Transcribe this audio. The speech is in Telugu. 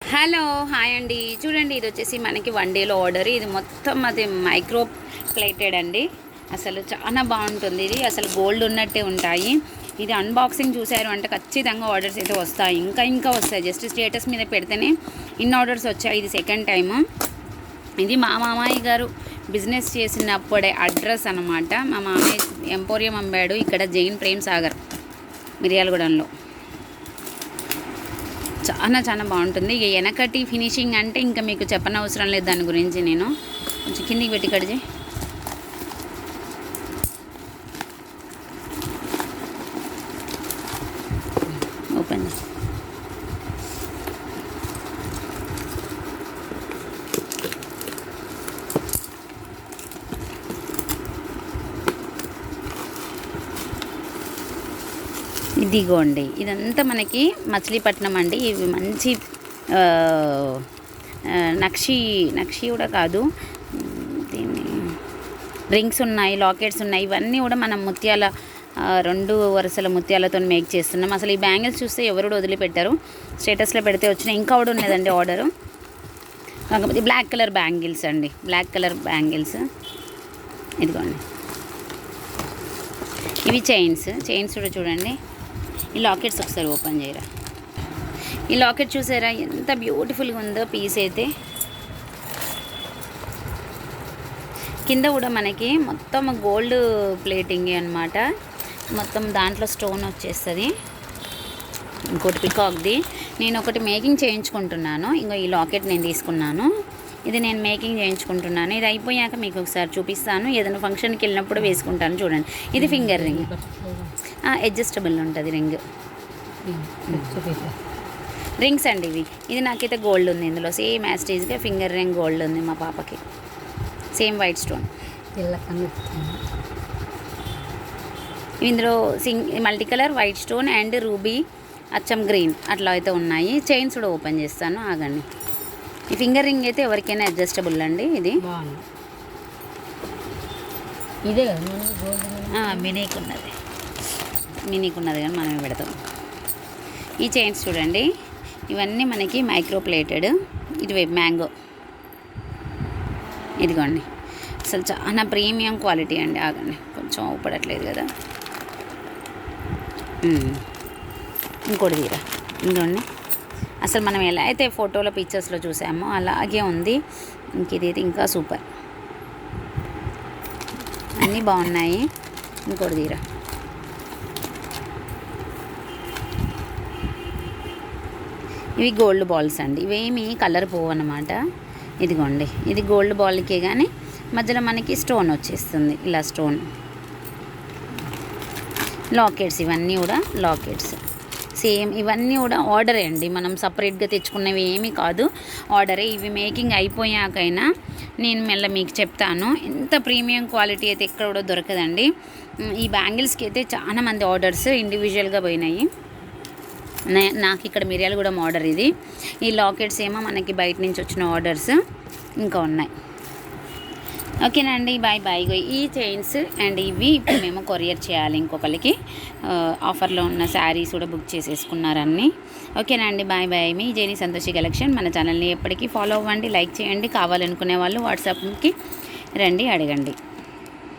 హలో హాయ్ అండి. చూడండి, ఇది వచ్చేసి మనకి 1 డేలో ఆర్డర్. ఇది మొత్తం అది మైక్రో ప్లేటెడ్ అండి. అసలు చాలా బాగుంటుంది. ఇది అసలు గోల్డ్ ఉన్నట్టే ఉంటాయి. ఇది అన్బాక్సింగ్ చూశారు అంటే ఖచ్చితంగా ఆర్డర్స్ అయితే వస్తాయి, ఇంకా వస్తాయి. జస్ట్ స్టేటస్ మీద పెడితేనే ఇన్ని ఆర్డర్స్ వచ్చాయి. ఇది సెకండ్ టైము. ఇది మా మామయ్య గారు బిజినెస్ చేసినప్పుడే అడ్రస్ అనమాట. మా మామయ్య ఎంపోరియం అమ్మాడు ఇక్కడ జైన్ ప్రేమ్ సాగర్ మిర్యాలగూడెంలో. చాలా బాగుంటుంది. ఇక వెనకటి ఫినిషింగ్ అంటే ఇంకా మీకు చెప్పనవసరం లేదు దాని గురించి. నేను కొంచెం కిందికి పెట్టి కడిచి ఓపెన్ ఇదిగోండి. ఇదంతా మనకి మచిలీపట్నం అండి. ఇవి మంచి నక్షి కూడా కాదు, దీన్ని రింగ్స్ ఉన్నాయి, లాకెట్స్ ఉన్నాయి. ఇవన్నీ కూడా మనం ముత్యాల 2 వరుసల ముత్యాలతో మేక్ చేస్తున్నాం. అసలు ఈ బ్యాంగిల్స్ చూస్తే ఎవరు వదిలిపెట్టారు. స్టేటస్లో పెడితే వచ్చిన ఇంకా కూడా ఉన్నదండి ఆర్డరు. కాకపోతే బ్లాక్ కలర్ బ్యాంగిల్స్ అండి, బ్లాక్ కలర్ బ్యాంగిల్స్. ఇదిగోండి, ఇవి చైన్స్ కూడా చూడండి. ఈ లాకెట్స్ ఒకసారి ఓపెన్ చేయరా. ఈ లాకెట్ చూసారా ఎంత బ్యూటిఫుల్గా ఉందో. పీస్ అయితే కింద కూడా మనకి మొత్తం గోల్డ్ ప్లేటింగ్ అనమాట. మొత్తం దాంట్లో స్టోన్ వచ్చేస్తుంది. ఇంకోటి పికాక్ది నేను ఒకటి మేకింగ్ చేయించుకుంటున్నాను. ఇంకో ఈ లాకెట్ నేను తీసుకున్నాను. ఇది నేను మేకింగ్ చేయించుకుంటున్నాను. ఇది అయిపోయాక మీకు ఒకసారి చూపిస్తాను. ఏదైనా ఫంక్షన్కి వెళ్ళినప్పుడు వేసుకుంటాను. చూడండి, ఇది ఫింగర్ రింగ్, అడ్జస్టబుల్ ఉంటుంది రింగ్. రింగ్స్ అండి ఇవి. ఇది నాకైతే గోల్డ్ ఉంది ఇందులో. సేమ్ యాస్టీజ్గా ఫింగర్ రింగ్ గోల్డ్ ఉంది మా పాపకి. Same white stone. ఇందులో multi colour white stone and ruby అచ్చం గ్రీన్ అట్లా అయితే ఉన్నాయి. చైన్స్ కూడా ఓపెన్ చేస్తాను, ఆగండి. ఈ ఫింగర్ రింగ్ అయితే ఎవరికైనా అడ్జస్టబుల్ అండి. ఇది ఇదే మినీకి ఉన్నది కానీ మనమే పెడతాం. ఈ చైన్స్ చూడండి, ఇవన్నీ మనకి మైక్రో ప్లేటెడ్. ఇటువైపు మ్యాంగో. ఇదిగోండి, అసలు చాలా ప్రీమియం క్వాలిటీ అండి. ఆగండి, కొంచెం ఊపడట్లేదు కదా. ఇంకోటి తీరా. ఇదిగోండి, అసలు మనం ఎలా అయితే ఫోటోలో పిక్చర్స్లో చూసామో అలాగే ఉంది. ఇది ఇంకా సూపర్, అన్నీ బాగున్నాయి. ఇంకోటి తీరా. ఇవి గోల్డ్ బాల్స్ అండి. ఇవేమి కలర్ పోవన్నమాట. ఇదిగోండి, ఇది గోల్డ్ బాల్కే కానీ మధ్యలో మనకి స్టోన్ వచ్చేస్తుంది, ఇలా స్టోన్. లాకెట్స్, ఇవన్నీ కూడా లాకెట్స్ సేమ్. ఇవన్నీ కూడా ఆర్డరే అండి, మనం సపరేట్గా తెచ్చుకున్నవి ఏమీ కాదు, ఆర్డరే. ఇవి మేకింగ్ అయిపోయాకైనా నేను మెల్ల మీకు చెప్తాను. ఎంత ప్రీమియం క్వాలిటీ అయితే ఎక్కడ కూడా దొరకదండి. ఈ బ్యాంగిల్స్కి అయితే చాలా మంది ఆర్డర్స్ ఇండివిజువల్గా పోయినాయి. నాకు ఇక్కడ మిర్యాలగూడెం ఆర్డర్ ఇది. ఈ లాకెట్స్ ఏమో మనకి బయట నుంచి వచ్చిన ఆర్డర్స్ ఇంకా ఉన్నాయి. ఓకేనండి, బాయ్ బాయ్. ఈ చైన్స్ అండ్ ఇవి ఇప్పుడు మేము కొరియర్ చేయాలి ఇంకొకరికి. ఆఫర్లో ఉన్న శారీస్ కూడా బుక్ చేసేసుకున్నారన్నీ. ఓకేనండి, బాయ్ బాయ్. మీ జేని సంతోషి కలెక్షన్. మన ఛానల్ని ఎప్పటికీ ఫాలో అవ్వండి, లైక్ చేయండి. కావాలనుకునే వాళ్ళు వాట్సాప్కి రండి, అడగండి.